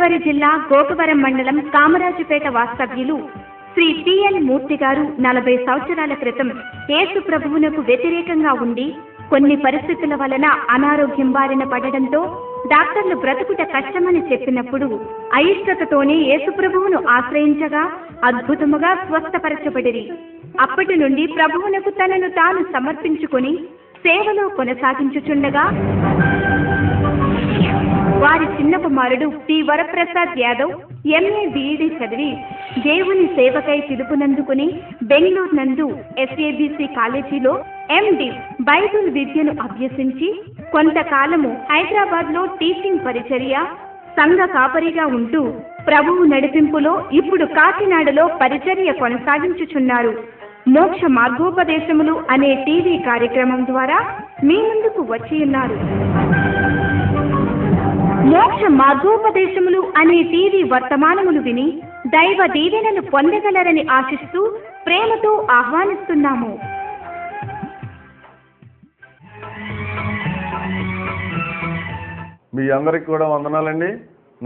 గోదావరి జిల్లా గోకవరం మండలం కామరాజుపేట వాస్తవ్యులు శ్రీ టి.ఎల్. మూర్తి గారు 40 సంవత్సరాల క్రితం యేసు ప్రభువునకు వ్యతిరేకంగా ఉండి కొన్ని పరిస్థితుల వలన అనారోగ్యం బారిన పడడంతో డాక్టర్లు బ్రతుకుట కష్టమని చెప్పినప్పుడు అయిష్టతతోనే యేసు ప్రభువును ఆశ్రయించగా అద్భుతముగా స్వస్థపరచబడిరి. అప్పటి నుండి ప్రభువునకు తనను తాను సమర్పించుకొని సేవలో కొనసాగించుచుండగా వారి చిన్న కుమారుడు T. Varaprasad Yadav MA B Ed చదివి దేవుని సేవకై పిలుపునందుకుని బెంగళూరు నందు ఎస్ఏబిసి కాలేజీలో ఎండి బైబిల్ విద్యను అభ్యసించి కొంతకాలము హైదరాబాద్ లో టీచింగ్ పరిచర్య సంఘ కాపరిగా ఉంటూ ప్రభువు నడిపింపులో ఇప్పుడు కాకినాడలో పరిచర్య కొనసాగించుచున్నారు. మోక్ష మార్గోపదేశములు అనే టీవీ కార్యక్రమం ద్వారా మీ ముందుకు వచ్చి ఉన్నారు. మోక్ష మార్గోపదేశములు అనే టీవీ వర్తమానములు విని దైవ దీవెనలు పొందగలరని ఆశిస్తూ ప్రేమతో ఆహ్వానిస్తున్నాము. మీ అందరికి కూడా వందనాలండి.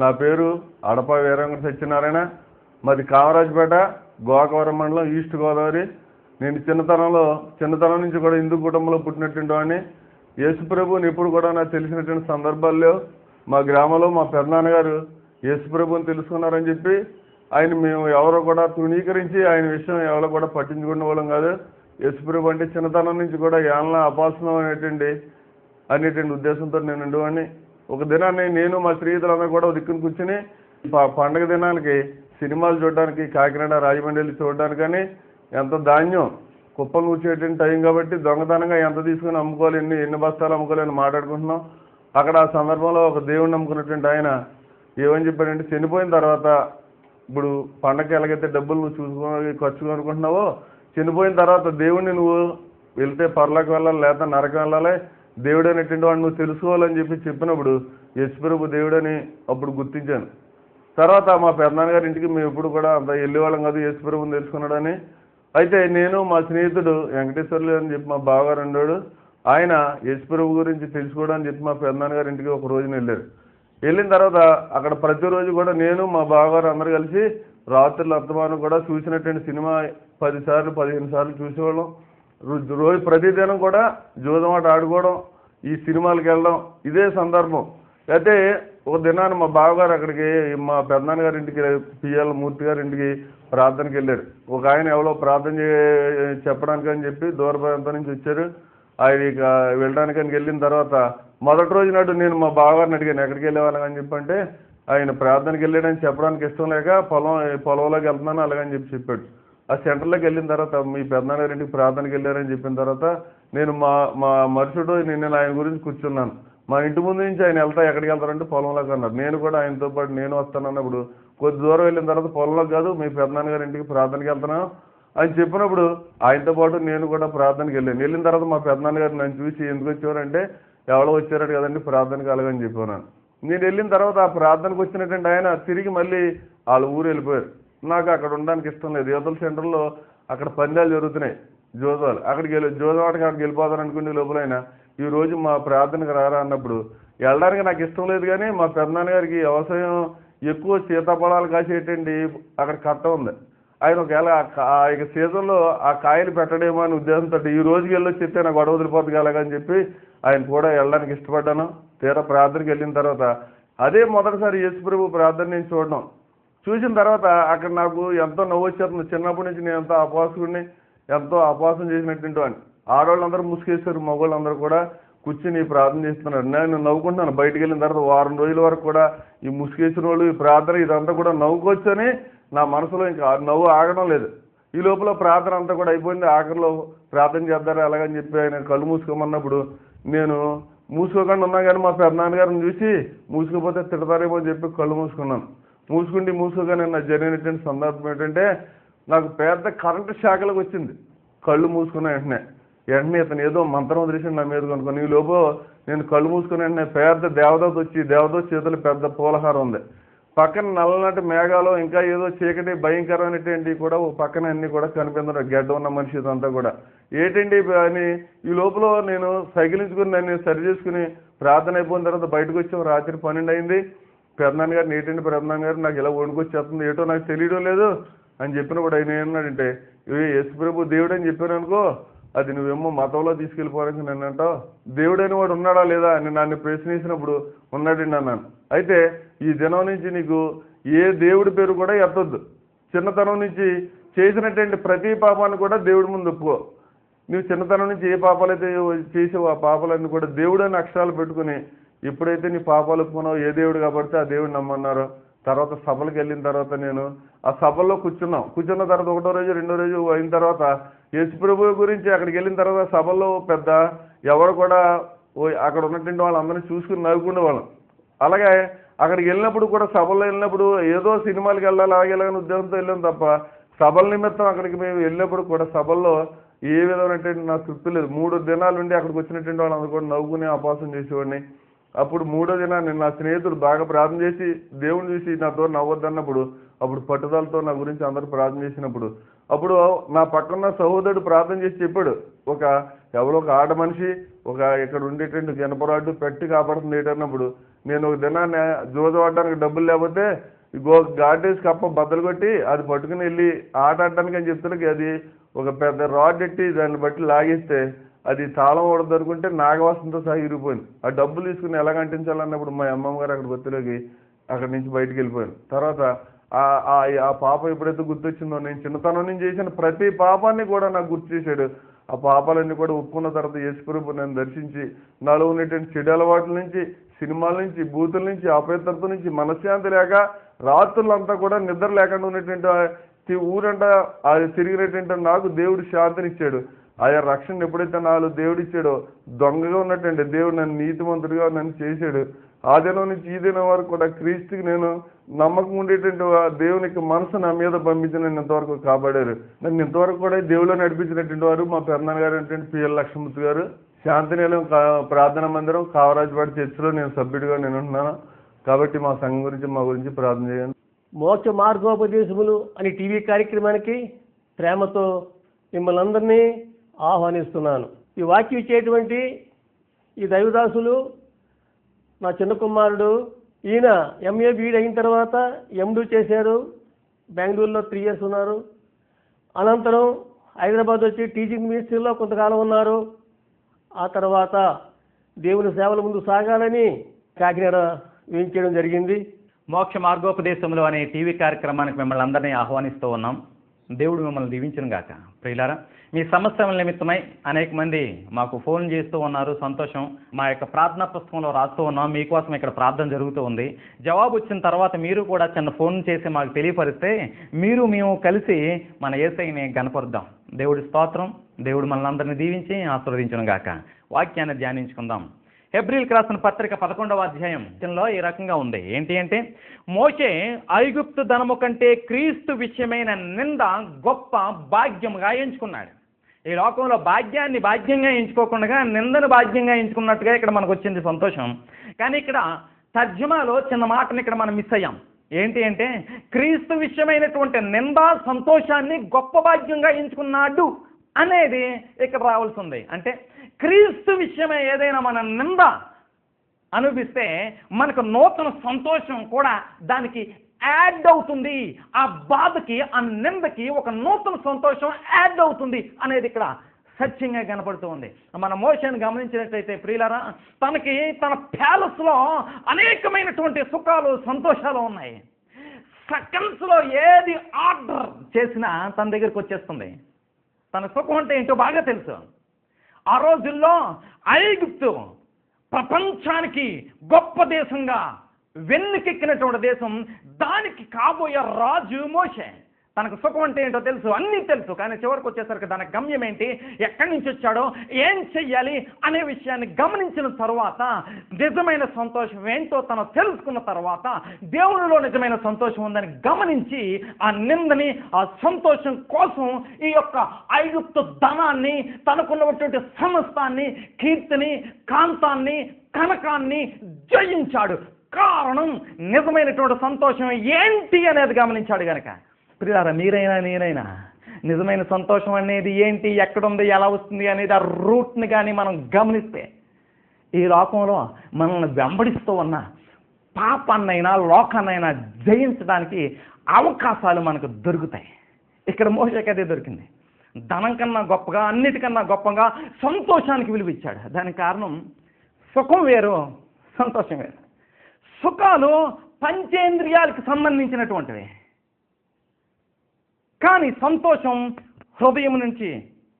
నా పేరు అడప వీరంగ సత్యనారాయణ. మాది కామరాజుపేట, గోకవరం మండలం, ఈస్ట్ గోదావరి. నేను చిన్నతనం నుంచి కూడా హిందూ కుటుంబంలో పుట్టినటువంటి వాడిని. యేసు ప్రభువుని ఎప్పుడు కూడా నాకు తెలిసినటువంటి సందర్భాల్లో మా గ్రామంలో మా పెద్దనాన్నగారు యేసు ప్రభువుని తెలుసుకున్నారని చెప్పి మేము ఎవరో కూడా తృణీకరించి ఆయన విషయం ఎవరో కూడా పట్టించుకునే వాళ్ళం కాదు. యేసు ప్రభు అంటే చిన్నతనం నుంచి కూడా ఏమన్నా అపాసనం అనేటువంటి ఉద్దేశంతో నేను ఉండేవాడిని. ఒక దినాన్ని నేను మా స్నేహితులందరూ కూడా దిక్కుని కూర్చుని పండగ దినానికి సినిమాలు చూడడానికి కాకినాడ, రాజమండ్రి చూడడానికి కానీ ఎంత ధాన్యం కుప్పలు కూర్చేటువంటి టైం కాబట్టి దొంగతనంగా ఎంత తీసుకుని అమ్ముకోవాలి, ఎన్ని బస్తాలు అమ్ముకోవాలి అని మాట్లాడుకుంటున్నాం. అక్కడ ఆ సందర్భంలో ఒక దేవుడిని నమ్ముకున్నటువంటి ఆయన ఏమని చెప్పాడంటే, చనిపోయిన తర్వాత ఇప్పుడు పండగకి ఎలాగైతే డబ్బులు నువ్వు ఖర్చు అనుకుంటున్నావో, చనిపోయిన తర్వాత దేవుడిని నువ్వు వెళ్తే పర్లోకి వెళ్ళాలి, లేదా నరకం వెళ్ళాలి, దేవుడు అనేటువంటి వాడు నువ్వు తెలుసుకోవాలని చెప్పినప్పుడు యేసు ప్రభు దేవుడని అప్పుడు గుర్తించాను. తర్వాత మా పెద్దనాన్నగారి ఇంటికి మేము ఎప్పుడు కూడా అంత వెళ్ళేవాళ్ళం కాదు, యేసు ప్రభుని తెలుసుకున్నాడని. అయితే నేను మా స్నేహితుడు వెంకటేశ్వర్లు అని చెప్పి మా బావగారు ఉండేవాడు. ఆయన యేసు ప్రభు గురించి తెలుసుకోవడానికి చెప్పి మా పెద్దనాన్నగారి ఇంటికి ఒక రోజున వెళ్ళారు. వెళ్ళిన తర్వాత అక్కడ ప్రతిరోజు కూడా నేను మా బావగారు అందరు కలిసి రాత్రులు అర్థమానం కూడా చూసినటువంటి సినిమా 10 సార్లు 15 సార్లు చూసేవాళ్ళం. రోజు ప్రతిదినం కూడా జూదమాట ఆడుకోవడం, ఈ సినిమాలకు వెళ్ళడం ఇదే సందర్భం. అయితే ఒక దినాన్ని మా బావగారు అక్కడికి మా పెద్దనాన్నగారి ఇంటికి టి.ఎల్. మూర్తి గారి ఇంటికి ప్రార్థనకి వెళ్ళారు. ఒక ఆయన ఎవరో ప్రార్థన చెప్పడానికి అని చెప్పి దూర ప్రాంతం నుంచి వచ్చారు. ఆయన ఇక వెళ్ళడానికని వెళ్ళిన తర్వాత మొదటి రోజు నాడు నేను మా బావగారిని అడిగాను ఎక్కడికి వెళ్ళేవాళ్ళని చెప్పంటే, ఆయన ప్రార్థనకి వెళ్ళాడని చెప్పడానికి ఇష్టం లేక పొలంలోకి వెళ్తున్నాను అలాగని చెప్పాడు. ఆ సెంటర్లోకి వెళ్ళిన తర్వాత మీ పెద్దనాన్నగారి ఇంటికి ప్రార్థనకి వెళ్ళారని చెప్పిన తర్వాత నేను మా మరుసటి రోజు నేను ఆయన గురించి కూర్చున్నాను. మా ఇంటి ముందు నుంచి ఆయన ఎక్కడికి వెళ్తారంటే పొలంలోకి అన్నారు. నేను కూడా ఆయనతో పాటు నేను వస్తాను అన్నప్పుడు కొద్ది దూరం వెళ్ళిన తర్వాత పొలంలోకి కాదు మీ పెద్దనాన్నగారి ఇంటికి ప్రార్థనకి వెళ్తున్నాను అని చెప్పినప్పుడు ఆయనతో పాటు నేను కూడా ప్రార్థనకి వెళ్ళాను. వెళ్ళిన తర్వాత మా పెద్దనాన్నగారు నన్ను చూసి ఎందుకు వచ్చేవారంటే ఎవరో వచ్చారట కదండి ప్రార్థనకి అలాగని చెప్పాను. నేను వెళ్ళిన తర్వాత ఆ ప్రార్థనకు వచ్చినటువంటి ఆయన తిరిగి మళ్ళీ వాళ్ళ ఊరు వెళ్ళిపోయారు. నాకు అక్కడ ఉండడానికి ఇష్టం లేదు. యువతల సెంటర్లో అక్కడ పందాలు జరుగుతున్నాయి, జోదాలు. జోదవాటికి అక్కడికి వెళ్ళిపోతాను అనుకునే లోపల ఆయన ఈ రోజు మా ప్రార్థనకు రారా అన్నప్పుడు వెళ్ళడానికి నాకు ఇష్టం లేదు. కానీ మా పెద్దనాన్నగారికి వ్యవసాయం ఎక్కువ సీతాఫలాలు కాసేటండి అక్కడ కట్ట ఉంది. ఆయన ఒకవేళ ఇక సీజన్లో ఆ కాయలు పెట్టడేమో అని ఉద్దేశంతో ఈ రోజుకి వెళ్ళొచ్చి చెప్తే నాకు గొడవ వదిలిపోతుంది అలాగని చెప్పి ఆయన కూడా వెళ్ళడానికి ఇష్టపడ్డాను. తీరా ప్రార్థనకి వెళ్ళిన తర్వాత అదే మొదటిసారి యేసు ప్రభు ప్రార్థన నేను చూసిన తర్వాత అక్కడ నాకు ఎంతో నవ్వు వచ్చేస్తుంది. చిన్నప్పటి నుంచి నేను ఎంతో అపవాసుకుని ఎంతో అపవాసం చేసినట్టు అని ఆడవాళ్ళందరూ ముసుగేశారు, మగవాళ్ళందరూ కూడా కూర్చుని ప్రార్థన చేస్తున్నారు. నేను నవ్వుకుంటున్నాను. బయటికి వెళ్ళిన తర్వాత వారం రోజుల వరకు కూడా ఈ ముసుగేసిన వాళ్ళు ఈ ప్రార్థన ఇదంతా కూడా నవ్వుకొచ్చని నా మనసులో ఇంకా నవ్వు ఆగడం లేదు. ఈ లోపల ప్రార్థన అంతా కూడా అయిపోయింది. ఆఖరిలో ప్రార్థన చేద్దారా అలాగని చెప్పి ఆయన కళ్ళు మూసుకోమన్నప్పుడు నేను మూసుకోకుండా ఉన్నా కానీ మా పెద్దనాన్నగారిని చూసి మూసుకోపోతే తిడతారేమో అని చెప్పి కళ్ళు మూసుకున్నాను. మూసుకోగానే నా జరిగినటువంటి సందర్భం ఏంటంటే నాకు పెద్ద కరెంటు శాఖలకు వచ్చింది. కళ్ళు మూసుకున్న వెంటనే ఇతను ఏదో మంత్రం వదిలేసి నా మీద కొనుక్కొని ఈ లోపు నేను కళ్ళు మూసుకున్న వెంటనే పెద్ద దేవదూత చేతులు పెద్ద పూలహారం ఉంది. పక్కన నల్లనాటి మేఘాలు ఇంకా ఏదో చీకటి భయంకరమైనటువంటి కూడా పక్కన అన్ని కూడా కనిపించడం గడ్డ ఉన్న మనిషి ఇదంతా కూడా ఏంటండి అని ఈ లోపల నేను సైకిలించుకుని నన్ను సరి చేసుకుని ప్రార్థన అయిపోయిన తర్వాత బయటకు వచ్చాం. రాత్రి 12 అయింది. పెద్దనాన్న గారు నేటండి పెద్దనాన్న గారు నాకు ఇలా వణుకొచ్చేస్తుంది, ఏటో నాకు తెలియడం లేదు అని చెప్పినప్పుడు ఆయన ఏమన్నాడంటే, యేసు ప్రభు దేవుడు అని చెప్పాను అనుకో, అది నువ్వేమో మతంలో తీసుకెళ్ళిపోవడానికి నన్ను అంటావు, దేవుడని వాడు ఉన్నాడా లేదా అని నన్ను ప్రశ్నించినప్పుడు ఉన్నాడండి అన్నాను. అయితే ఈ దినం నుంచి నీకు ఏ దేవుడి పేరు కూడా ఎత్తొద్దు. చిన్నతనం నుంచి చేసినటువంటి ప్రతి పాపాన్ని కూడా దేవుడి ముందు ఒప్పుకో. నువ్వు చిన్నతనం నుంచి ఏ పాపాలైతే చేసావో ఆ పాపాలన్నీ కూడా దేవుడు అని అక్షరాలు పెట్టుకుని, ఎప్పుడైతే నీ పాపాలు ఒప్పుకున్నావు, ఏ దేవుడు కాబట్టి ఆ దేవుడు నమ్మన్నారో, తర్వాత సభలకు వెళ్ళిన తర్వాత నేను ఆ సభల్లో కూర్చున్న తర్వాత ఒకటో రోజు రెండో రోజు అయిన తర్వాత యేసుప్రభు గురించి అక్కడికి వెళ్ళిన తర్వాత సభల్లో పెద్ద ఎవరు కూడా అక్కడ ఉన్నటువంటి వాళ్ళందరినీ చూసుకుని నవ్వుకునే వాళ్ళం. అలాగే అక్కడికి వెళ్ళినప్పుడు కూడా సభల్లో వెళ్ళినప్పుడు ఏదో సినిమాలకు వెళ్ళాలి అలాగే వెళ్ళాలని ఉద్దేశంతో వెళ్ళాం తప్ప సభల నిమిత్తం అక్కడికి మేము వెళ్ళినప్పుడు కూడా సభల్లో ఏ విధమైనటువంటి నాకు తృప్తి లేదు. 3 దినాల నుండి అక్కడికి వచ్చినటువంటి వాళ్ళందరూ కూడా నవ్వుకుని అపాసం చేసేవాడిని. అప్పుడు 3వ దినాన్ని నా స్నేహితుడు బాగా ప్రార్థన చేసి దేవుని చూసి నాతో నవ్వద్దన్నప్పుడు అప్పుడు పట్టుదలతో నా గురించి అందరూ ప్రార్థన చేసినప్పుడు అప్పుడు నా పక్కన సహోదరుడు ప్రార్థన చేసి చెప్పాడు, ఎవరో ఒక ఆడ మనిషి ఇక్కడ ఉండేటువంటి జనపరాడు పెట్టి కాపాడుతుంది ఏంటన్నప్పుడు నేను ఒక దినాన్ని జోజవాడడానికి డబ్బులు లేకపోతే గార్డేజ్ కప్ప బద్దలు కొట్టి అది పట్టుకుని వెళ్ళి ఆట ఆడడానికి అని చెప్తున్నాకి అది ఒక పెద్ద రాడ్ ఎట్టి దాన్ని బట్టి లాగేస్తే అది తాళం ఓడదు అనుకుంటే నాగవాసంతో సహా ఇరిగిపోయింది. ఆ డబ్బులు తీసుకుని ఎలాగ అంటించాలన్నప్పుడు మా అమ్మమ్మ గారు అక్కడ గుర్తులోకి అక్కడి నుంచి బయటకు వెళ్ళిపోయాను. తర్వాత ఆ పాప ఎప్పుడైతే గుర్తొచ్చిందో నేను చిన్నతనం నుంచి చేసిన ప్రతి పాపాన్ని కూడా నాకు గుర్తు చేశాడు. ఆ పాపాలన్నీ కూడా ఒప్పుకున్న తర్వాత యేసుప్రభు నన్ను దర్శించి నాలో ఉన్నటువంటి చెడు అలవాట్ల నుంచి, సినిమాల నుంచి, బూతుల నుంచి, అపవిత్రత నుంచి, మనశ్శాంతి లేక రాత్రులంతా కూడా నిద్ర లేకుండా ఉన్నటువంటి ఊరంతా అది తిరిగినటువంటి నాకు దేవుడు శాంతినిచ్చాడు. ఆయా రక్షణ ఎప్పుడైతే నాలో దేవుడు ఇచ్చాడో దొంగగా ఉన్నటువంటి దేవుడు నన్ను నీతిమంతుడిగా నన్ను చేశాడు. ఆ దినం నుంచి ఈ దినం వరకు కూడా క్రీస్తుకి నేను నమ్మకం ఉండేటువంటి దేవునికి మనసు నా మీద పంపించి నన్ను ఇంతవరకు కాపాడారు. నన్ను ఇంతవరకు కూడా దేవుళ్ళు నడిపించినటువంటి వారు మా పెద్దనాన్న గారు అంటే పిఎల్ లక్ష్మణమూర్తి గారు. శాంతినిలయం ప్రార్థనా మందిరం కావరాజుపాటి చర్చిలో నేను సభ్యుడిగా నేను ఉంటున్నాను. కాబట్టి మా సంఘం గురించి మా గురించి ప్రార్థన చేయండి. మోక్ష మార్గోపదేశములు అని టీవీ కార్యక్రమానికి ప్రేమతో మిమ్మల్ని అందరినీ ఆహ్వానిస్తున్నాను. ఈ వాక్యం ఇచ్చేటువంటి ఈ దైవదాసులు నా చిన్న కుమారుడు. ఈయన ఎంఏ బీఈడి అయిన తర్వాత ఎండు చేశారు. బెంగళూరులో 3 years ఉన్నారు. అనంతరం హైదరాబాద్ వచ్చి టీచింగ్ మినిస్ట్రీలో కొంతకాలం ఉన్నారు. ఆ తర్వాత దేవుని సేవల ముందు సాగాలని కాకినాడ వేయించడం జరిగింది. మోక్ష మార్గోపదేశములు అనే టీవీ కార్యక్రమానికి మిమ్మల్ని అందరినీ ఆహ్వానిస్తూ ఉన్నాం. దేవుడు మిమ్మల్ని దీవించును గాక. ప్రియులారా, మీ సమస్యల నిమిత్తమై అనేక మంది మాకు ఫోన్ చేస్తూ ఉన్నారు. సంతోషం. మా యొక్క ప్రార్థనా పుస్తకంలో రాస్తూ ఉన్నాం. మీకోసం ఇక్కడ ప్రార్థన జరుగుతూ ఉంది. జవాబు వచ్చిన తర్వాత మీరు కూడా చిన్న ఫోన్ చేసి మాకు తెలియపరిస్తే మేము కలిసి మన యేసయ్యని గణపరుద్దాం. దేవుడి స్తోత్రం. దేవుడు మనల్ని అందరినీ దీవించి ఆశీర్వదించును గాక. వాక్యాన్ని ధ్యానించుకుందాం. హెబ్రీయులకు రాసిన పత్రిక 11వ అధ్యాయంలో ఈ రకంగా ఉంది. ఏంటి అంటే, మోషే ఐగుప్తు ధనము కంటే క్రీస్తు విషయమైన నింద గొప్ప భాగ్యముగా ఎంచుకున్నాడు. ఈ లోకంలో భాగ్యాన్ని భాగ్యంగా ఎంచుకోకుండా నిందను భాగ్యంగా ఎంచుకున్నట్టుగా ఇక్కడ మనకు వచ్చింది సంతోషం. కానీ ఇక్కడ తర్జుమాలో చిన్న మాటని ఇక్కడ మనం మిస్ అయ్యాం. ఏంటి అంటే, క్రీస్తు విషయమైనటువంటి నింద సంతోషాన్ని గొప్ప భాగ్యంగా ఎంచుకున్నాడు అనేది ఇక్కడ రావాల్సి ఉంది. అంటే క్రీస్తు విషయమే ఏదైనా మన నింద అనిపిస్తే మనకు నూతన సంతోషం కూడా దానికి యాడ్ అవుతుంది. ఆ బాధకి, ఆ నిందకి ఒక నూతన సంతోషం యాడ్ అవుతుంది అనేది ఇక్కడ సత్యంగా కనపడుతూ ఉంది. మన మోషేని గమనించినట్లయితే ప్రియులారా, తనకి తన ప్యాలెస్లో అనేకమైనటువంటి సుఖాలు సంతోషాలు ఉన్నాయి. సెకండ్స్లో ఏది ఆర్డర్ చేసినా తన దగ్గరికి వచ్చేస్తుంది. తన సుఖం అంటే ఏంటో బాగా తెలుసు. ఆ రోజుల్లో ఐగుప్తు ప్రపంచానికి గొప్ప దేశంగా వెన్నుకెక్కినటువంటి దేశం. దానికి కాబోయే రాజు మోషే. తనకు సుఖం అంటే ఏంటో తెలుసు, అన్నీ తెలుసు. కానీ చివరికి వచ్చేసరికి దాని గమ్యం ఏంటి, ఎక్కడి నుంచి వచ్చాడో, ఏం చెయ్యాలి అనే విషయాన్ని గమనించిన తర్వాత నిజమైన సంతోషం ఏంటో తను తెలుసుకున్న తర్వాత దేవునిలో నిజమైన సంతోషం ఉందని గమనించి ఆ నిందని, ఆ సంతోషం కోసం ఈ యొక్క ఐగుప్తు ధనాన్ని, తనకున్నటువంటి సమస్తాన్ని, కీర్తిని, కాంతాన్ని, కనకాన్ని జయించాడు. కారణం నిజమైనటువంటి సంతోషం ఏంటి అనేది గమనించాడు కనుక. ప్రియారా, మీరైనా నేనైనా నిజమైన సంతోషం అనేది ఏంటి, ఎక్కడుంది, ఎలా వస్తుంది అనేది ఆ రూట్ని కానీ మనం గమనిస్తే ఈ లోకంలో మనల్ని వెంబడిస్తూ ఉన్న పాపాన్నైనా లోకాన్నైనా జయించడానికి అవకాశాలు మనకు దొరుకుతాయి. ఇక్కడ మోషేకి అదే దొరికింది. ధనం కన్నా గొప్పగా, అన్నిటికన్నా గొప్పగా సంతోషానికి విలువ ఇచ్చాడు. దానికి కారణం సుఖం వేరు, సంతోషం వేరు. సుఖాలు పంచేంద్రియాలకు సంబంధించినటువంటివి, కానీ సంతోషం హృదయం నుంచి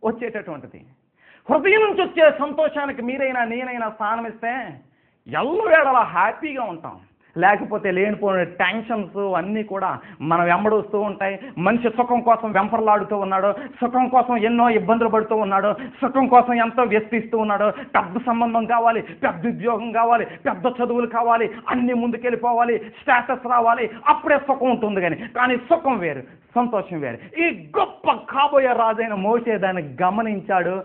వచ్చేటటువంటిది. హృదయం నుంచి వచ్చే సంతోషానికి మీరైనా నేనైనా స్థానం ఇస్తే ఎల్లవేళలా హ్యాపీగా ఉంటాం. లేకపోతే లేనిపోయిన టెన్షన్స్ అన్నీ కూడా మనం వెంబడొస్తూ ఉంటాయి. మనిషి సుఖం కోసం వెంపర్లాడుతూ ఉన్నాడు, సుఖం కోసం ఎన్నో ఇబ్బందులు పడుతూ ఉన్నాడు, సుఖం కోసం ఎంతో వ్యస్తిస్తూ ఉన్నాడు. పెద్ద సంబంధం కావాలి, పెద్ద ఉద్యోగం కావాలి, పెద్ద చదువులు కావాలి, అన్నీ ముందుకెళ్ళిపోవాలి, స్టేటస్ రావాలి, అప్పుడే సుఖం ఉంటుంది. కానీ సుఖం వేరు, సంతోషం వేరు. ఈ గొప్ప కాబోయే రాజైన మోషే దాన్ని గమనించాడు.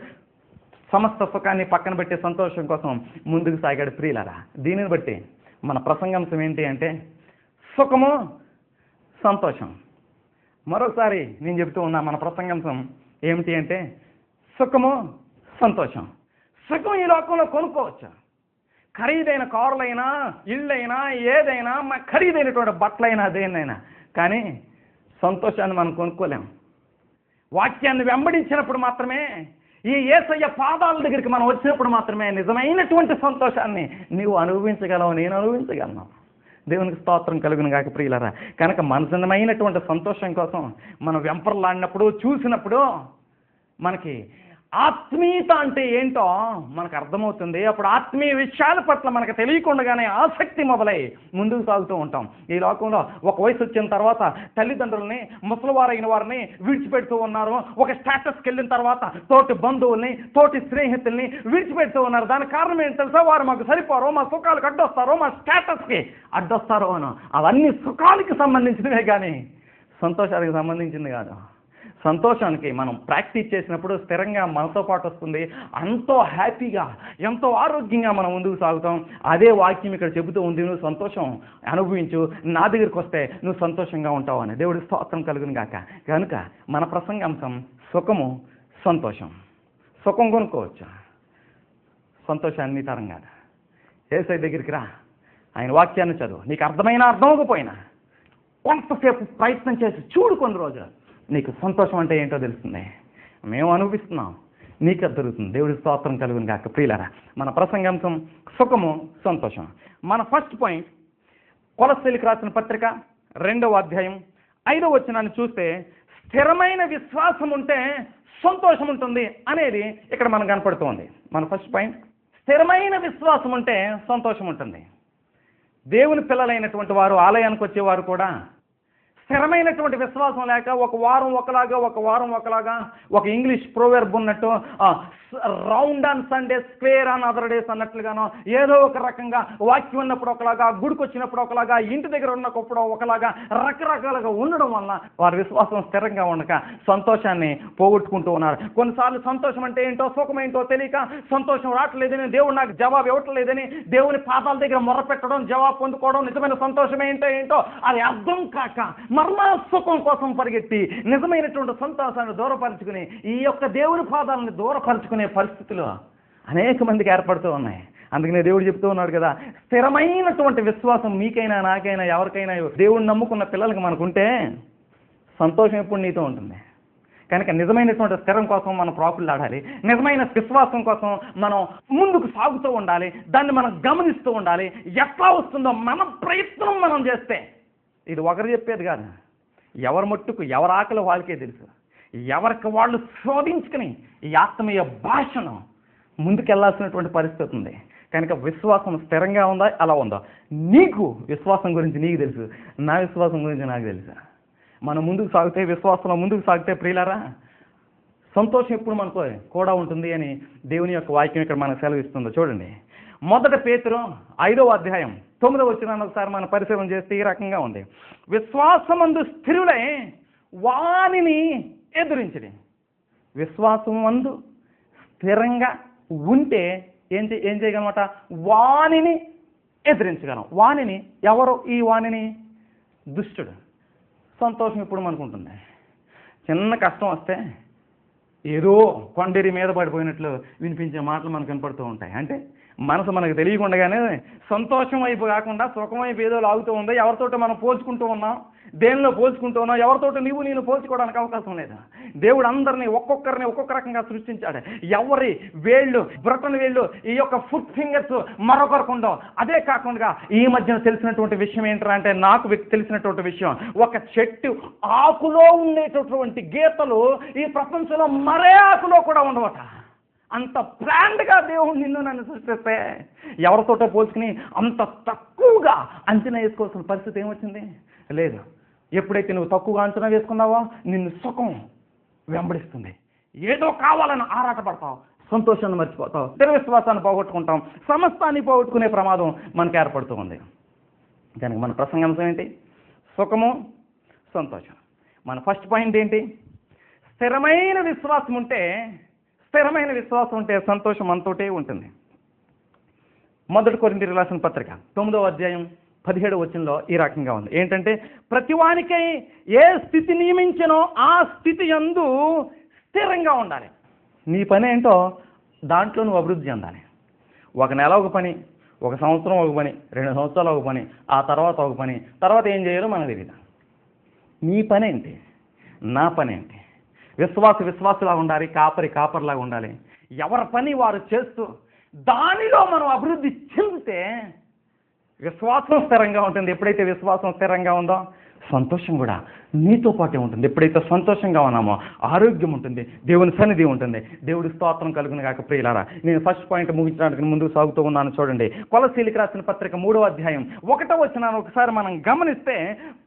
సమస్త సుఖాన్ని పక్కన పెట్టే సంతోషం కోసం ముందుకు సాగాడు. ప్రియులారా, దీనిని బట్టి మన ప్రసంగాంశం ఏంటి అంటే సుఖము, సంతోషం. మరోసారి నేను చెబుతూ ఉన్నా, మన ప్రసంగాంశం ఏమిటి అంటే సుఖము, సంతోషం. సుఖం ఈ లోకంలో కొనుక్కోవచ్చు. ఖరీదైన కారులైనా, ఇళ్ళైనా, ఏదైనా, ఖరీదైనటువంటి బట్టలైనా, దేన్నైనా. కానీ సంతోషాన్ని మనం కొనుక్కోలేం. వాక్యాన్ని వెంబడించినప్పుడు మాత్రమే, ఈ యేసయ్య పాదాల దగ్గరికి మనం వచ్చినప్పుడు మాత్రమే నిజమైనటువంటి సంతోషాన్ని నీవు అనుభవించగలవు, నేను అనుభవించగలను. దేవునికి స్తోత్రం కలుగును గాక ప్రియులారా. కనుక మనసమైనటువంటి సంతోషం కోసం మనం వెంపర్లాడినప్పుడు, చూసినప్పుడు మనకి ఆత్మీయత అంటే ఏంటో మనకు అర్థమవుతుంది. అప్పుడు ఆత్మీయ విషయాల పట్ల మనకు తెలియకుండానే ఆసక్తి మొదలై ముందుకు సాగుతూ ఉంటాం. ఈ లోకంలో ఒక వయసు వచ్చిన తర్వాత తల్లిదండ్రుల్ని, ముసలివారైన వారిని విడిచిపెడుతూ ఉన్నారు. ఒక స్టేటస్కి వెళ్ళిన తర్వాత తోటి బంధువుల్ని, తోటి స్నేహితుల్ని విడిచిపెడుతూ ఉన్నారు. దానికి కారణం ఏంటి తెలుసా? వారు మాకు సరిపోరు, మా సుఖాలకు అడ్డొస్తారో, మా స్టేటస్కి అడ్డొస్తారో అని. అవన్నీ సుఖాలకి సంబంధించినవే కానీ సంతోషానికి సంబంధించింది కాదు. సంతోషానికి మనం ప్రాక్టీస్ చేసినప్పుడు స్థిరంగా మనతో పాటు వస్తుంది. ఎంతో హ్యాపీగా, ఎంతో ఆరోగ్యంగా మనం ముందుకు సాగుతాం. అదే వాక్యం ఇక్కడ చెబుతూ ఉంది, నువ్వు సంతోషం అనుభవించు, నా దగ్గరికి వస్తే నువ్వు సంతోషంగా ఉంటావు అని. దేవుడి స్తోత్రం కలుగును గాక. కనుక మన ప్రసంగాంశం సుఖము, సంతోషం. సుఖం కొనుక్కోవచ్చు, సంతోషాన్ని నీ తరం కాదు. యేసయ్య దగ్గరికి రా, ఆయన వాక్యాన్ని చదువు. నీకు అర్థమైనా అర్థమవకపోయినా కొంతసేపు ప్రయత్నం చేసి చూడు, కొన్ని రోజులు నీకు సంతోషం అంటే ఏంటో తెలుస్తుంది. మేము అనుభవిస్తున్నాం, నీకు అది దొరుకుతుంది. దేవుడి స్తోత్రం కలుగును గాక ప్రియులారా. మన ప్రసంగాంశం సుఖము, సంతోషం. మన ఫస్ట్ పాయింట్ కొలస్సీలకు రాసిన పత్రిక 2వ అధ్యాయం 5వ వచనాన్ని చూస్తే స్థిరమైన విశ్వాసం ఉంటే సంతోషం ఉంటుంది అనేది ఇక్కడ మనకు కనపడుతుంది. మన ఫస్ట్ పాయింట్, స్థిరమైన విశ్వాసం ఉంటే సంతోషం ఉంటుంది. దేవుని పిల్లలైనటువంటి వారు, ఆలయానికి వచ్చేవారు కూడా స్థిరమైనటువంటి విశ్వాసం లేక ఒక వారం ఒకలాగా, ఒక వారం ఒకలాగా, ఒక ఇంగ్లీష్ ప్రోవర్బ్ ఉన్నట్టు round on Sunday, square on other days అన్నట్లుగానో, ఏదో ఒక రకంగా వాక్యం ఉన్నప్పుడు ఒకలాగా, గుడికి వచ్చినప్పుడు ఒకలాగా, ఇంటి దగ్గర ఉన్నప్పుడు ఒకలాగా, రకరకాలుగా ఉండడం వల్ల వారి విశ్వాసం స్థిరంగా ఉండక సంతోషాన్ని పోగొట్టుకుంటూ ఉన్నారు. కొన్నిసార్లు సంతోషం అంటే ఏంటో, సుఖం ఏంటో తెలియక, సంతోషం రావట్లేదని, దేవుడు నాకు జవాబు ఇవ్వట్లేదని దేవుని పాదాల దగ్గర మొర్ర పెట్టడం, జవాబు పొందుకోవడం, నిజమైన సంతోషం ఏంటో అది అర్థం కాక మరలా సుఖం కోసం పరిగెత్తి నిజమైనటువంటి సంతోషాన్ని దూరపరుచుకుని, ఈ యొక్క దేవుని పాదాలను దూరపరుచుకునే పరిస్థితులు అనేక మందికి ఏర్పడుతూ ఉన్నాయి. అందుకనే దేవుడు చెప్తూ ఉన్నాడు కదా, స్థిరమైనటువంటి విశ్వాసం మీకైనా, నాకైనా, ఎవరికైనా, దేవుడిని నమ్ముకున్న పిల్లలకి మనకుంటే సంతోషం ఎప్పుడు నీతో ఉంటుంది. కనుక నిజమైనటువంటి స్థిరం కోసం మనం ప్రాకులాడాలి. నిజమైన విశ్వాసం కోసం మనం ముందుకు సాగుతూ ఉండాలి. దాన్ని మనం గమనిస్తూ ఉండాలి. ఎట్లా వస్తుందో మన ప్రయత్నం మనం చేస్తే, ఇది ఒకరు చెప్పేది కాదు. ఎవరి మట్టుకు ఎవరి ఆకలి వాళ్ళకే తెలుసు. ఎవరికి వాళ్ళు శోధించుకుని ఈ ఆత్మీయ భాషను ముందుకెళ్లాల్సినటువంటి పరిస్థితి ఉంది. కనుక విశ్వాసం స్థిరంగా ఉందా, అలా ఉందా? నీకు విశ్వాసం గురించి నీకు తెలుసు, నా విశ్వాసం గురించి నాకు తెలుసు. మనం ముందుకు సాగితే, విశ్వాసంలో ముందుకు సాగితే ప్రియులారా, సంతోషం ఎప్పుడు మనకు కూడా ఉంటుంది అని దేవుని యొక్క వాక్యం ఇక్కడ మనకు సెలవిస్తుందో చూడండి. 1 పేతురు 5వ అధ్యాయం 9వ వచనాన్ని ఒకసారి మనం పరిశీలన చేస్తే ఈ రకంగా ఉంది. విశ్వాసమందు స్థిరులై వానిని ఎదురించడి. విశ్వాసం అందు స్థిరంగా ఉంటే ఏం చేయగలమాట? వానిని ఎదిరించగలం. వానిని ఎవరు? ఈ వానిని దుష్టుడు. సంతోషం ఇప్పుడు మనకుంటుంది. చిన్న కష్టం వస్తే ఏదో కొండేరి మీద పడిపోయినట్లు వినిపించే మాటలు మనకు కనపడుతూ ఉంటాయి. అంటే మనసు మనకు తెలియకుండానే సంతోషం వైపు కాకుండా సుఖం వైపు ఏదో లాగుతూ ఉంది. ఎవరితోటి మనం పోల్చుకుంటూ ఉన్నాం, దేనిలో పోల్చుకుంటూ ఉన్నాం, ఎవరితోటి నేను పోల్చుకోవడానికి అవకాశం లేదు. దేవుడు అందరినీ ఒక్కొక్కరిని ఒక్కొక్క రకంగా సృష్టించాడు. ఎవరి వేళ్ళు, బ్రొటన వేళ్ళు, ఈ యొక్క ఫుట్ ఫింగర్స్ మరొకరికి ఉండవు. అదే కాకుండా ఈ మధ్యన తెలిసినటువంటి విషయం ఏంటంటే, అంటే నాకు తెలిసినటువంటి విషయం, ఒక చెట్టు ఆకులో ఉండేటటువంటి గీతలు ఈ ప్రపంచంలో మరే ఆకులో కూడా ఉండవట. అంత ప్లాన్డ్గా దేవుడు నిన్ను నన్ను సృష్టిస్తే ఎవరితోటో పోల్చుకుని అంత తక్కువగా అంచనా వేసుకోవాల్సిన పరిస్థితి ఏమొచ్చింది? లేదు. ఎప్పుడైతే నువ్వు తక్కువగా అంచనా వేసుకున్నావో నిన్ను సుఖం వెంబడిస్తుంది. ఏదో కావాలని ఆరాటపడతావు, సంతోషాన్ని మర్చిపోతావు, విశ్వాసాన్ని పోగొట్టుకుంటాం, సమస్తాన్ని పోగొట్టుకునే ప్రమాదం మనకు ఏర్పడుతూ ఉంది. దానికి మన ప్రసంగాంశం ఏంటి? సుఖము, సంతోషం. మన ఫస్ట్ పాయింట్ ఏంటి? స్థిరమైన విశ్వాసం ఉంటే సంతోషం మనతోటే ఉంటుంది. మొదటి కొరింథీయులకు రాసిన పత్రిక 9వ అధ్యాయం 17వ వచనంలో ఈ రకంగా ఉంది. ఏంటంటే, ప్రతివానికై ఏ స్థితి నియమించనో ఆ స్థితి యందు స్థిరంగా ఉండాలి. నీ పని ఏంటో దాంట్లో నువ్వు అభివృద్ధి చెందాలి. ఒక నెల ఒక పని, ఒక సంవత్సరం ఒక పని, 2 సంవత్సరాలు ఒక పని, ఆ తర్వాత ఒక పని, తర్వాత ఏం చేయాలో మనకు తెలియదు. నీ పని ఏంటి? నా పని ఏంటి? విశ్వాసులా ఉండాలి, కాపరిలాగా ఉండాలి. ఎవరి పని వారు చేస్తూ దానిలో మనం అభివృద్ధి చెందితే విశ్వాసం స్థిరంగా ఉంటుంది. ఎప్పుడైతే విశ్వాసం స్థిరంగా ఉందో సంతోషం కూడా నీతో పాటే ఉంటుంది. ఎప్పుడైతే సంతోషంగా ఉన్నామో ఆరోగ్యం ఉంటుంది, దేవుని సన్నిధి ఉంటుంది. దేవుడి స్తోత్రం కలుగును గాక. ప్రియులారా, నేను ఫస్ట్ పాయింట్ ముగించడానికి ముందుకు సాగుతూ ఉన్నాను. చూడండి, కొలస్సీయులకు రాసిన పత్రిక 3వ అధ్యాయం 1వ వచనాన్ని ఒకసారి మనం గమనిస్తే,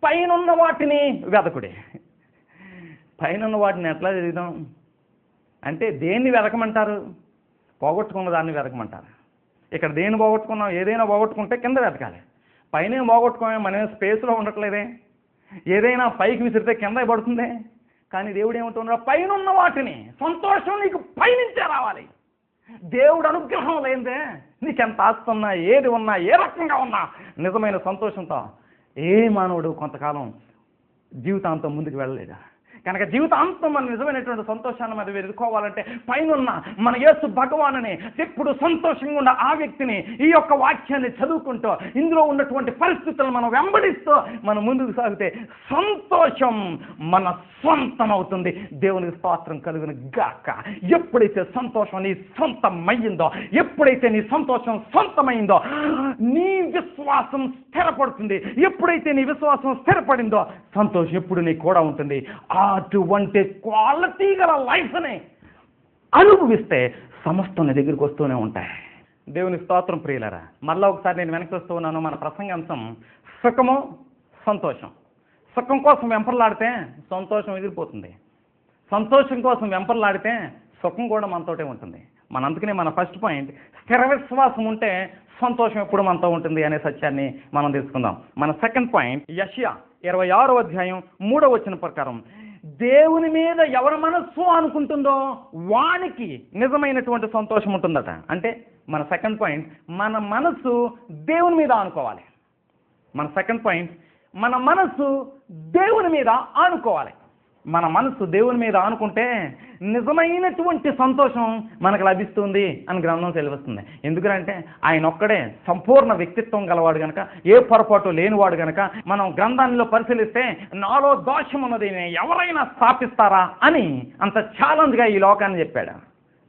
పైనున్న వాటిని వెదకుడే. పైనున్న వాటిని ఎట్లా చదివిదాం అంటే, దేన్ని వెతకమంటారు? పోగొట్టుకున్న దాన్ని వెతకమంటారు. ఇక్కడ దేన్ని పోగొట్టుకున్నాం? ఏదైనా పోగొట్టుకుంటే కింద వెతకాలి. పైన పోగొట్టుకోమే, మనమే స్పేస్లో ఉండట్లేదే. ఏదైనా పైకి విసిరితే కింద పడుతుందే. కానీ దేవుడు ఏమంటున్నాడు? పైనున్న వాటిని, సంతోషం నీకు పైనుంచే రావాలి. దేవుడు అనుగ్రహం లేదే నీకెంత ఆస్తున్నా, ఏది ఉన్నా, ఏ రకంగా ఉన్నా, నిజమైన సంతోషంతో ఏ మానవుడు కొంతకాలం జీవితాంతం ముందుకు వెళ్ళలేదా? కనుక జీవితాంతం మన నిజమైనటువంటి సంతోషాన్ని మనం ఎదుర్కోవాలంటే పైనున్న మన యేసు భగవానుని ఎప్పుడు సంతోషంగా ఉన్న ఆ వ్యక్తిని ఈ యొక్క వాక్యాన్ని చదువుకుంటూ ఇందులో ఉన్నటువంటి పరిస్థితులను మనం వెంబడిస్తూ మనం ముందుకు సాగితే సంతోషం మన సొంతం అవుతుంది. దేవునికి స్తోత్రం కలుగును గాక. ఎప్పుడైతే సంతోషం నీ సొంతమైందో, ఎప్పుడైతే నీ సంతోషం సొంతమైందో, నీ విశ్వాసం స్థిరపడుతుంది. ఎప్పుడైతే నీ విశ్వాసం స్థిరపడిందో సంతోషం ఎప్పుడు నీ కూడా ఉంటుంది. అటువంటి క్వాలిటీ గల లైఫ్ని అనుభవిస్తే సమస్తం నీ దగ్గరికి వస్తూనే ఉంటాయి. దేవుని స్తోత్రం. ప్రియులారా, మళ్ళీ ఒకసారి నేను వెనక్కి వస్తూ ఉన్నాను. మన ప్రసంగాంశం సుఖము, సంతోషం. సుఖం కోసం వెంపర్లాడితే సంతోషం ఎగిరిపోతుంది. సంతోషం కోసం వెంపర్లాడితే సుఖం కూడా మనతోటే ఉంటుంది. అందుకనే మన ఫస్ట్ పాయింట్, స్థిర విశ్వాసం ఉంటే సంతోషం ఎప్పుడు మనతో ఉంటుంది అనే సత్యాన్ని మనం తెలుసుకుందాం. మన సెకండ్ పాయింట్, యెషయా 26వ అధ్యాయం 3వ వచనం ప్రకారం, దేవుని మీద ఎవరి మనస్సు అనుకుంటుందో వానికి నిజమైనటువంటి సంతోషం ఉంటుందట. అంటే మన సెకండ్ పాయింట్, మన మనస్సు దేవుని మీద ఆనుకోవాలి. మన సెకండ్ పాయింట్, మన మనస్సు దేవుని మీద ఆనుకోవాలి. మన మనస్సు దేవుని మీద ఆనుకుంటే నిజమైనటువంటి సంతోషం మనకు లభిస్తుంది అని గ్రంథం తెలియస్తుంది. ఎందుకంటే ఆయన ఒక్కడే సంపూర్ణ వ్యక్తిత్వం గలవాడు కనుక, ఏ పొరపాటు లేనివాడు కనుక, మనం గ్రంథాల్లో పరిశీలిస్తే నాలో దోషం ఉన్నది ఎవరైనా స్థాపిస్తారా అని అంత ఛాలెంజ్గా ఈ లోకాన్ని చెప్పాడు.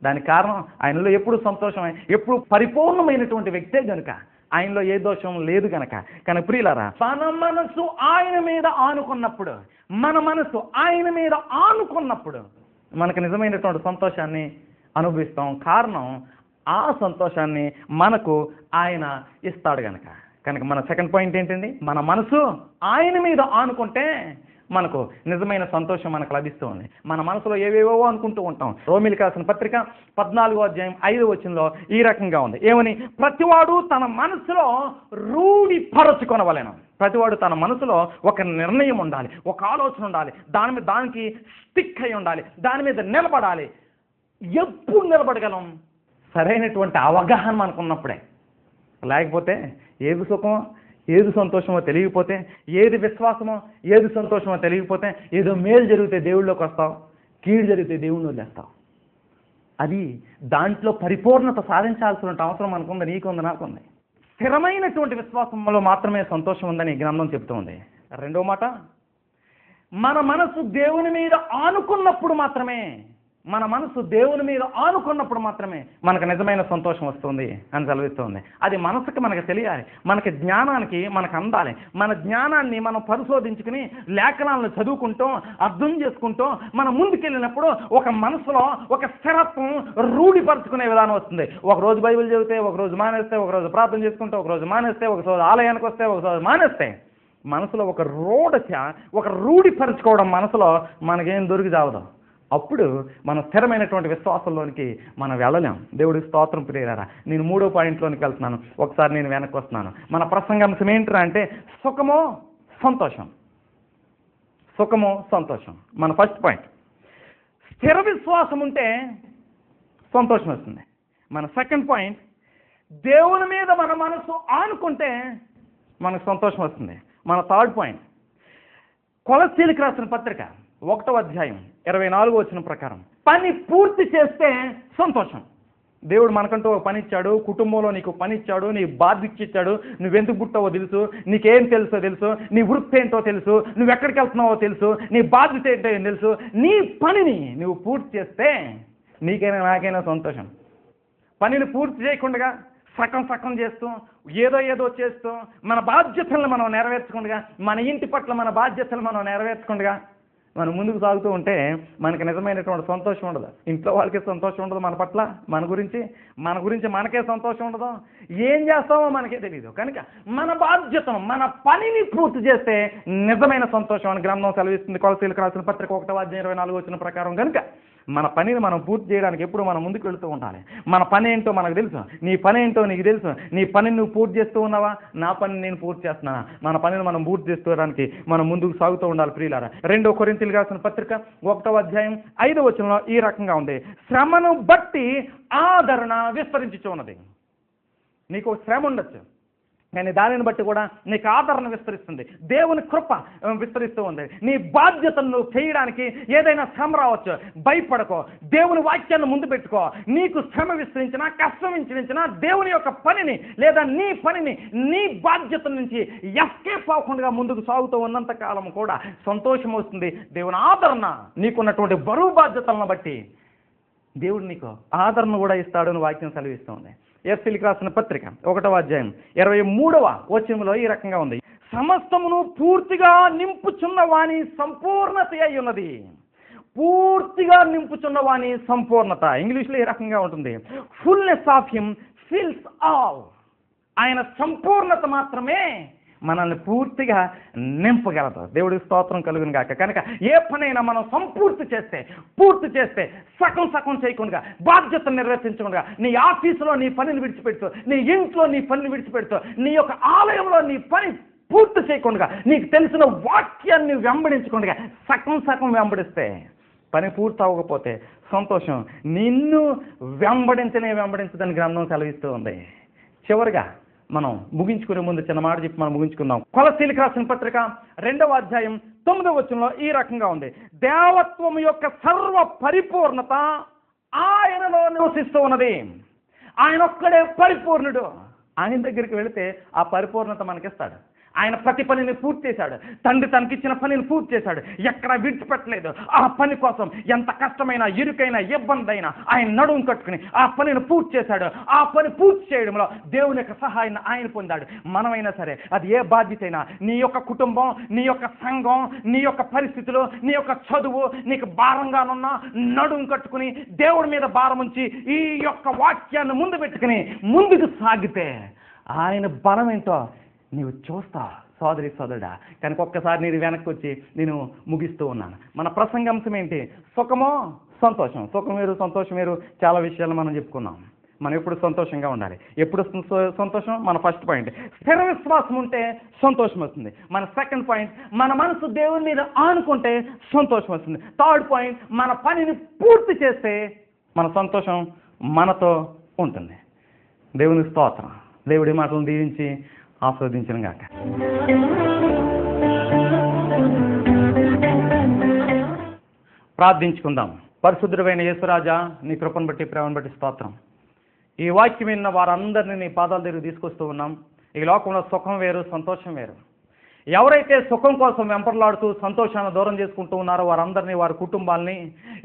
దానికి కారణం ఆయనలో ఎప్పుడు సంతోషమే, ఎప్పుడు పరిపూర్ణమైనటువంటి వ్యక్తే కనుక, ఆయనలో ఏ దోషం లేదు కనుక. కానీ ప్రియులారా, మన మనసు ఆయన మీద ఆనుకున్నప్పుడు, మన మనసు ఆయన మీద ఆనుకున్నప్పుడు మనకు నిజమైనటువంటి సంతోషాన్ని అనుభవిస్తాం. కారణం ఆ సంతోషాన్ని మనకు ఆయన ఇస్తాడు కనుక. మన సెకండ్ పాయింట్ ఏంటండి? మన మనసు ఆయన మీద ఆనుకుంటే మనకు నిజమైన సంతోషం మనకు లభిస్తూ ఉంది. మన మనసులో ఏవేవో అనుకుంటూ ఉంటాం. రోమీయులకు రాసిన పత్రిక 14వ అధ్యాయం 5వ వచనంలో ఈ రకంగా ఉంది. ఏమని? ప్రతివాడు తన మనసులో రూఢిపరచుకొనవలెను. ప్రతివాడు తన మనసులో ఒక నిర్ణయం ఉండాలి, ఒక ఆలోచన ఉండాలి, దానికి స్టిక్ అయి ఉండాలి, దాని మీద నిలబడాలి. ఎప్పుడు నిలబడగలం? సరైనటువంటి అవగాహన మనకు ఉన్నప్పుడే. లేకపోతే ఏది సుఖమో, ఏది సంతోషమో తెలియకపోతే, ఏది విశ్వాసమో, ఏది సంతోషమో తెలియకపోతే, ఏదో మేలు జరిగితే దేవుళ్ళలోకి వస్తావు, కీడు జరిగితే దేవుణ్ణి వదిలేస్తావు. అది దాంట్లో పరిపూర్ణత సాధించాల్సిన అవసరం మనకుంది, నీకుంది, నాకుంది. స్థిరమైనటువంటి విశ్వాసంలో మాత్రమే సంతోషం ఉందని ఈ గ్రంథం చెబుతుంది. రెండో మాట, మన మనసు దేవుని మీద ఆనుకున్నప్పుడు మాత్రమే, మన మనసు దేవుని మీద ఆనుకున్నప్పుడు మాత్రమే మనకు నిజమైన సంతోషం వస్తుంది అని సెలవిస్తుంది. అది మనసుకి మనకు తెలియాలి, మనకి జ్ఞానానికి మనకు అందాలి. మన జ్ఞానాన్ని మనం పరిశోధించుకుని లేఖనాలను చదువుకుంటూ అర్థం చేసుకుంటూ మనం ముందుకెళ్ళినప్పుడు ఒక మనసులో ఒక స్థిరత్వం రూఢిపరుచుకునే విధానం వస్తుంది. ఒకరోజు బైబిల్ చదివితే, ఒకరోజు మానేస్తే, ఒకరోజు ప్రార్థన చేసుకుంటే, ఒకరోజు మానేస్తే, ఒకరోజు ఆలయానికి వస్తే, ఒకరోజు మానేస్తే, మనసులో ఒక రూఢిపరుచుకోవడం మనసులో మనకేం దొరికి చావదు. అప్పుడు మనం స్థిరమైనటువంటి విశ్వాసంలోనికి మనం వెళ్ళలేం. దేవుడికి స్తోత్రం ప్రియులారా. నేను 3వ పాయింట్లోనికి వెళ్తున్నాను. ఒకసారి నేను వెనక్కి వస్తున్నాను. మన ప్రసంగాంశం ఏంట్రా అంటే సుఖమో సంతోషం. సుఖమో సంతోషం మన ఫస్ట్ పాయింట్. స్థిర విశ్వాసం ఉంటే సంతోషం వస్తుంది. మన సెకండ్ పాయింట్, దేవుని మీద మన మనసు ఆనుకుంటే మనకు సంతోషం వస్తుంది. మన థర్డ్ పాయింట్, కొలస్సీలకు రాసిన పత్రిక 1వ అధ్యాయం 24వ వచనం ప్రకారం పని పూర్తి చేస్తే సంతోషం. దేవుడు మనకంటూ ఒక పని ఇచ్చాడు, కుటుంబంలో నీకు పని ఇచ్చాడు, నీ బాధ్యత ఇచ్చాడు, నువ్వెందుకు పుట్టావో తెలుసు, నీకేం తెలుసు, నీ వృత్తి ఏంటో తెలుసు, నువ్వు ఎక్కడికి వెళ్తున్నావో తెలుసు, నీ బాధ్యత ఏంటో తెలుసు. నీ పనిని నువ్వు పూర్తి చేస్తే నీకైనా నాకైనా సంతోషం. పనిని పూర్తి చేయకుండా సగం చేస్తూ ఏదో చేస్తూ మన బాధ్యతలను మనం నెరవేర్చకుండా, మన ఇంటి పట్ల మన బాధ్యతలు మనం నెరవేర్చకుండా మనం ముందుకు సాగుతూ ఉంటే మనకి నిజమైనటువంటి సంతోషం ఉండదు. ఇంట్లో వాళ్ళకి సంతోషం ఉండదు మన పట్ల, మన గురించి మనకే సంతోషం ఉండదు. ఏం చేస్తామో మనకే తెలియదు. కనుక మన బాధ్యతను, మన పనిని పూర్తి చేస్తే నిజమైన సంతోషం అని గ్రంథం సెలవిస్తుంది. కొలస్సీలకు రాసిన పత్రిక 1వ అధ్యాయం 24వ వచనం ప్రకారం. కనుక మన పనిని మనం పూర్తి చేయడానికి ఎప్పుడు మనం ముందుకు వెళుతూ ఉండాలి. మన పని ఏంటో మనకు తెలుసు, నీ పని ఏంటో నీకు తెలుసు. నీ పనిని నువ్వు పూర్తి చేస్తూ ఉన్నావా, నా పనిని నేను పూర్తి చేస్తున్నానా? మన పనిని మనం పూర్తి చేసుకోవడానికి మనం ముందుకు సాగుతూ ఉండాలి ప్రియులారా. 2వ కొరింథీయులకు రాసిన పత్రిక 1వ అధ్యాయం 5వ వచనంలో ఈ రకంగా ఉంది. శ్రమను బట్టి ఆదరణ విస్తరించుచు ఉన్నది. నీకు శ్రమ ఉండొచ్చు, కానీ దానిని బట్టి కూడా నీకు ఆదరణ విస్తరిస్తుంది. దేవుని కృప విస్తరిస్తూ ఉంది. నీ బాధ్యతను నువ్వు చేయడానికి ఏదైనా శ్రమ రావచ్చు, భయపడకో. దేవుని వాక్యాన్ని ముందు పెట్టుకో. నీకు శ్రమ విస్తరించినా, కష్టం విస్తరించినా దేవుని యొక్క పనిని లేదా నీ పనిని, నీ బాధ్యత నుంచి ఎస్కేప్ అవ్వకుండా ముందుకు సాగుతూ ఉన్నంత కాలం కూడా సంతోషం వస్తుంది. దేవుని ఆదరణ నీకున్నటువంటి బరువు బాధ్యతలను బట్టి దేవుడు నీకు ఆదరణ కూడా ఇస్తాడు అని వాక్యం సెలవిస్తుంది. ఎఫ్ఎస్సీలకు రాసిన పత్రిక 1వ అధ్యాయం 23వ వచనంలో ఈ రకంగా ఉంది. సమస్తమును పూర్తిగా నింపుచున్న వాని సంపూర్ణత అయి ఉన్నది. పూర్తిగా నింపుచున్న వాని సంపూర్ణత ఇంగ్లీష్లో ఈ రకంగా ఉంటుంది. Fullness of him fills all. ఆయన సంపూర్ణత మాత్రమే మనల్ని పూర్తిగా నింపగలదు. దేవుడికి స్తోత్రం కలుగును గాక. కనుక ఏ పనైనా మనం పూర్తి చేస్తే సగం చేయకుండా, బాధ్యతను నిర్వర్తించకుండా, నీ ఆఫీసులో నీ పనిని విడిచిపెడుతూ, నీ ఇంట్లో నీ పనిని విడిచిపెడుతూ, నీ యొక్క ఆలయంలో నీ పని పూర్తి చేయకుండా, నీకు తెలిసిన వాక్యాన్ని వెంబడించకుండా సగం వెంబడిస్తే, పని పూర్తి అవ్వకపోతే సంతోషం నిన్ను వెంబడించదని గ్రంథం సెలవిస్తూ ఉంది. చివరిగా మనం ముగించుకునే ముందు చిన్న మాట చెప్పి మనం ముగించుకుందాం. కొలస్సీలకు రాసిన పత్రిక 2వ అధ్యాయం 9వ వచనంలో ఈ రకంగా ఉంది. దేవత్వం యొక్క సర్వ పరిపూర్ణత ఆయనలో నివసిస్తూ ఉన్నది. ఆయన ఒక్కడే పరిపూర్ణుడు. ఆయన దగ్గరికి వెళితే ఆ పరిపూర్ణత మనకిస్తాడు. ఆయన ప్రతి పనిని పూర్తి చేశాడు. తండ్రి తనకిచ్చిన పనిని పూర్తి చేశాడు. ఎక్కడ విడిచిపెట్టలేదు. ఆ పని కోసం ఎంత కష్టమైన, ఇరుకైన, ఇబ్బంది అయినా ఆయన నడుము కట్టుకుని ఆ పనిని పూర్తి చేశాడు. ఆ పని పూర్తి చేయడంలో దేవుని యొక్క సహాయాన్ని ఆయన పొందాడు. మనమైనా సరే, అది ఏ బాధ్యత అయినా, నీ యొక్క కుటుంబం, నీ యొక్క సంఘం, నీ యొక్క పరిస్థితులు, నీ యొక్క చదువు నీకు భారంగానున్నా నడుము కట్టుకుని దేవుడి మీద భారం ఉంచి ఈ యొక్క వాక్యాన్ని ముందు పెట్టుకుని ముందుకు సాగితే ఆయన బలం ఏంటో నీవు చూస్తా సోదరుడా. కనుక ఒక్కసారి నేను వెనక్కి వచ్చి నేను ముగిస్తూ ఉన్నాను. మన ప్రసంగాంశం ఏంటి? సుఖమో సంతోషం. సుఖం వేరు, సంతోషం వేరు. చాలా విషయాలు మనం చెప్పుకున్నాం. మనం ఎప్పుడు సంతోషంగా ఉండాలి. ఎప్పుడు సంతోషం? మన ఫస్ట్ పాయింట్. స్థిర విశ్వాసం ఉంటే సంతోషం వస్తుంది. మన సెకండ్ పాయింట్, మన మనసు దేవుని మీద ఆనుకుంటే సంతోషం వస్తుంది. థర్డ్ పాయింట్, మన పనిని పూర్తి చేస్తే మన సంతోషం మనతో ఉంటుంది. దేవుని స్తోత్రం. దేవుడి మాటలను దీవించి ఆస్వాదించను గాక. ప్రార్థించుకుందాం. పరిశుద్ధుడైన యేసురాజా, నీ కృపను బట్టి ప్రేమను బట్టి స్తోత్రం. ఈ వాక్యం విన్న వారందరినీ నీ పాదాల దగ్గర తీసుకొస్తూ ఉన్నాం. ఈ లోకంలో సుఖం వేరు, సంతోషం వేరు. ఎవరైతే సుఖం కోసం వెంపర్లాడుతూ సంతోషాన్ని దూరం చేసుకుంటూ ఉన్నారో వారందరినీ, వారి కుటుంబాలని,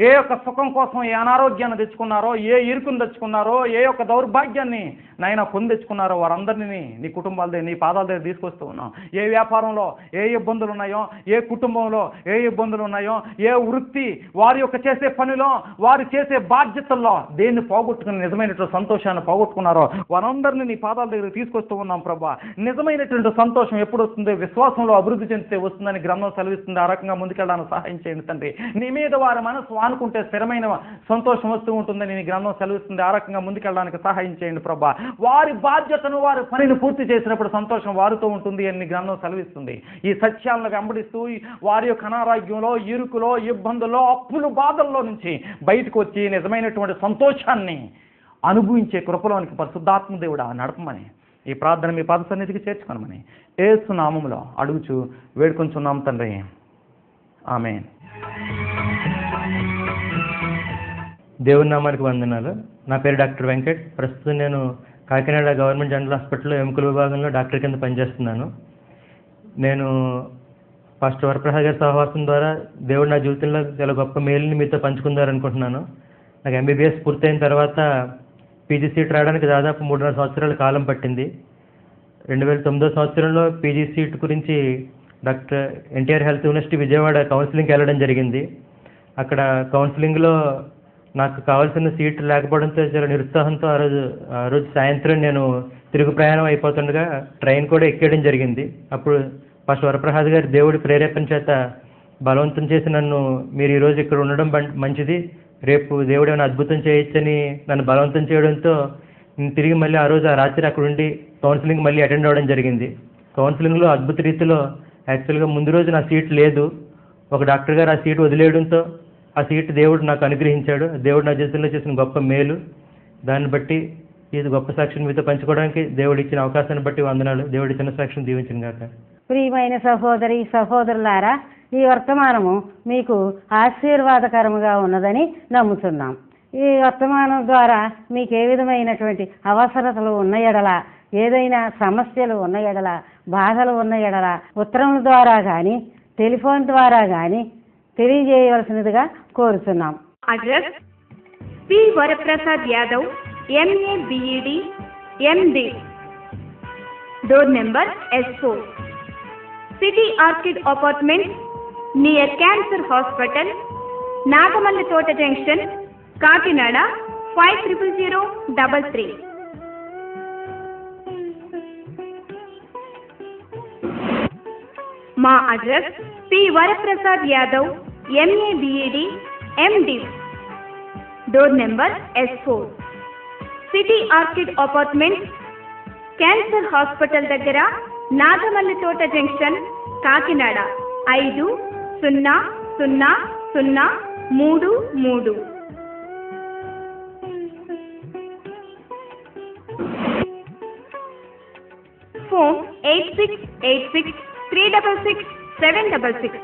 ఏ యొక్క సుఖం కోసం ఏ అనారోగ్యాన్ని తెచ్చుకున్నారో, ఏ ఇరుకును తెచ్చుకున్నారో, ఏ యొక్క దౌర్భాగ్యాన్ని నైనా కొని తెచ్చుకున్నారో వారందరినీ నీ కుటుంబాల దగ్గర, నీ పాదాల దగ్గర తీసుకొస్తూ ఉన్నాం. ఏ వ్యాపారంలో ఏ ఇబ్బందులు ఉన్నాయో, ఏ కుటుంబంలో ఏ ఇబ్బందులు ఉన్నాయో, ఏ వృత్తి, వారి యొక్క చేసే పనిలో, వారు చేసే బాధ్యతల్లో దేన్ని పోగొట్టుకుని నిజమైనటువంటి సంతోషాన్ని పోగొట్టుకున్నారో వారందరినీ నీ పాదాల దగ్గర తీసుకొస్తూ ఉన్నాం ప్రభా. నిజమైనటువంటి సంతోషం ఎప్పుడు వస్తుంది? విశ్వాసంలో అభివృద్ధి చెందితే వస్తుందని గ్రంథం సెలవిస్తుంది. ఆ రకంగా ముందుకెళ్ళడానికి సహాయం చేయండి తండ్రి. నీ మీద వారి మనసు ఆనుకుంటే స్థిరమైన సంతోషం వస్తూ ఉంటుందని నీ గ్రంథం సెలవిస్తుంది. ఆ రకంగా ముందుకెళ్ళడానికి సహాయం చేయండి ప్రభా. వారి బాధ్యతను, వారి పనిని పూర్తి చేసినప్పుడు సంతోషం వారితో ఉంటుంది అని గ్రంథం సెలవిస్తుంది. ఈ సత్యాలను వెంబడిస్తూ వారి యొక్క అనారోగ్యంలో, ఇరుకులో, ఇబ్బందుల్లో, అప్పులు, బాధల్లో నుంచి బయటకు వచ్చి నిజమైనటువంటి సంతోషాన్ని అనుభవించే కృపలోనికి పరిశుద్ధాత్మ దేవుడా నడపమని ఈ ప్రార్థన మీ పాద సన్నిధికి చేర్చుకోనమని యేసు నామములో అడుగుచు వేడుకొంచున్నాం తండ్రి. ఆమేన్. దేవుని నామానికి వందనాలు. నా పేరు డాక్టర్ వెంకట్. ప్రస్తుతం నేను కాకినాడ గవర్నమెంట్ జనరల్ హాస్పిటల్లో ఎముకల విభాగంలో డాక్టర్ కింద పనిచేస్తున్నాను. నేను ఫస్ట్ వరప్రసాద్ గారి సహవాసం ద్వారా దేవుడు నా జీవితంలో చాలా గొప్ప మేలుని మీతో పంచుకుందారనుకుంటున్నాను. నాకు ఎంబీబీఎస్ పూర్తయిన తర్వాత పీజీ సీట్ రావడానికి దాదాపు 3.5 సంవత్సరాల కాలం పట్టింది. 2009 సంవత్సరంలో పీజీ సీట్ గురించి doctor NTR health university Vijayawada కౌన్సిలింగ్కి వెళ్ళడం జరిగింది. అక్కడ కౌన్సిలింగ్లో నాకు కావాల్సిన సీట్ లేకపోవడంతో చాలా నిరుత్సాహంతో ఆ రోజు సాయంత్రం నేను తిరుగు ప్రయాణం అయిపోతుండగా ట్రైన్ కూడా ఎక్కేయడం జరిగింది. అప్పుడు ఫస్ట్ వరప్రసాద్ గారి దేవుడి ప్రేరేపణ చేత బలవంతం చేసి నన్ను, మీరు ఈరోజు ఇక్కడ ఉండడం మంచిది, రేపు దేవుడు ఏమైనా అద్భుతం చేయొచ్చని నన్ను బలవంతం చేయడంతో నేను తిరిగి మళ్ళీ ఆ రోజు ఆ రాత్రి అక్కడ ఉండి కౌన్సిలింగ్ మళ్ళీ అటెండ్ అవ్వడం జరిగింది. కౌన్సిలింగ్లో అద్భుత రీతిలో యాక్చువల్గా ముందు రోజు నా సీట్ లేదు. ఒక డాక్టర్ గారు ఆ సీట్ వదిలేయడంతో ఆ సీట్ దేవుడు నాకు అనుగ్రహించాడు. దేవుడు నా జీవితంలో చేసిన గొప్ప మేలు. దాన్ని బట్టి ఇది గొప్ప సాక్ష్యం మీతో పంచుకోవడానికి దేవుడు ఇచ్చిన అవకాశాన్ని బట్టి వందనాలు. దేవుడి చిన్న సాక్ష్యం దీవించిన గాక. ప్రియమైన సహోదరి సహోదరులారా, ఈ వర్తమానము మీకు ఆశీర్వాదకరముగా ఉన్నదని నమ్ముతున్నాం. ఈ వర్తమానం ద్వారా మీకు ఏ విధమైనటువంటి అవసరతలు ఉన్న ఎడల, ఏదైనా సమస్యలు ఉన్న ఎడల, బాధలు ఉన్న ఎడల ఉత్తరం ద్వారా కానీ టెలిఫోన్ ద్వారా కానీ తెలియజేయవలసినదిగా కోరుతున్నాం. Address P Varaprasad Yadav, MA BEd MD, door number S4, city orchid apartment near cancer hospital, Nagamalli Thota junction, Kakinada 500033. మా address P Varaprasad Yadav, MA BEd MD, door number S4, city orchid apartment, cancer hospital దగ్గర, Nagamalli Thota junction, Kakinada 500033. Phone 8686366766.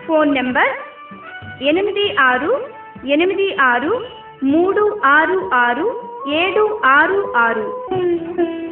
Phone number 8686366766.